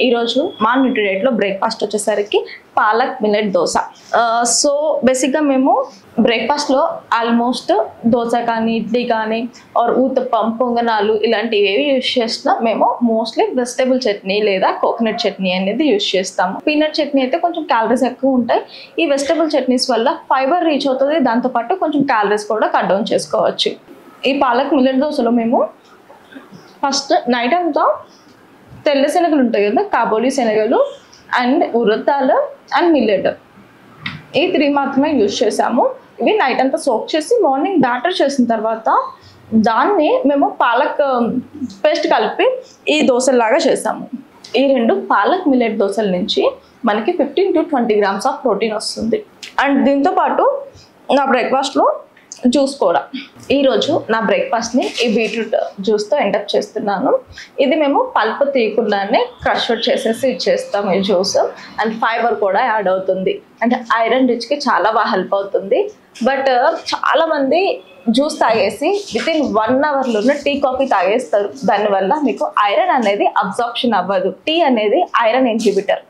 ఈరోజు మా న్యూట్రిడైట్లో బ్రేక్ఫాస్ట్ వచ్చేసరికి పాలక్ మిల్లెట్ దోశ. సో బేసిక్గా మేము బ్రేక్ఫాస్ట్లో ఆల్మోస్ట్ దోశ కానీ ఇడ్లీ కానీ ఆర్ ఊతప్పం పొంగనాలు ఇలాంటివి ఏవి యూజ్ చేసినా మేము మోస్ట్లీ వెజిటేబుల్ చట్నీ లేదా కోకోనట్ చట్నీ అనేది యూజ్ చేస్తాము. పీనట్ చట్నీ అయితే కొంచెం క్యాలరీస్ ఎక్కువ ఉంటాయి. ఈ వెజిటేబుల్ చట్నీస్ వల్ల ఫైబర్ రీచ్ అవుతుంది, దాంతోపాటు కొంచెం క్యాలరీస్ కూడా కట్ డౌన్ చేసుకోవచ్చు. ఈ పాలక్ మిల్లెట్ దోశలో మేము ఫస్ట్ నైట్ అంతా తెల్ల శనగలు ఉంటాయి కదా, కాబోలి శనగలు and urad dal and millet, ఈ 3 మాత్రమే యూజ్ చేసాము. ఇవి నైట్ అంతా సోక్ చేసి మార్నింగ్ బ్యాటర్ చేసిన తర్వాత దాన్ని మేము పాలక్ పేస్ట్ కలిపి ఈ దోశలాగా చేసాము. ఈ 2 పాలక్ మిల్లెట్ దోశల నుంచి మనకి 15 to 20 grams ఆఫ్ ప్రోటీన్ వస్తుంది. అండ్ దీంతోపాటు నా బ్రేక్ఫాస్ట్లో జ్యూస్ కూడా. ఈరోజు నా బ్రేక్ఫాస్ట్ని ఈ బీట్రూట్ జ్యూస్తో ఎండప్ చేస్తున్నాను. ఇది మేము పల్ప్ తీయకుండానే క్రష్ చేసేసి ఇచ్చేస్తాము ఈ జ్యూస్. అండ్ ఫైబర్ కూడా యాడ్ అవుతుంది, అంటే ఐరన్ రిచ్కి చాలా బాగా హెల్ప్ అవుతుంది. బట్ చాలామంది జ్యూస్ తాగేసి వితిన్ 1 hourలోనే టీ కాఫీ తాగేస్తారు. దానివల్ల మీకు ఐరన్ అనేది అబ్జార్ప్షన్ అవ్వదు. టీ అనేది ఐరన్ ఇన్హిబిటర్.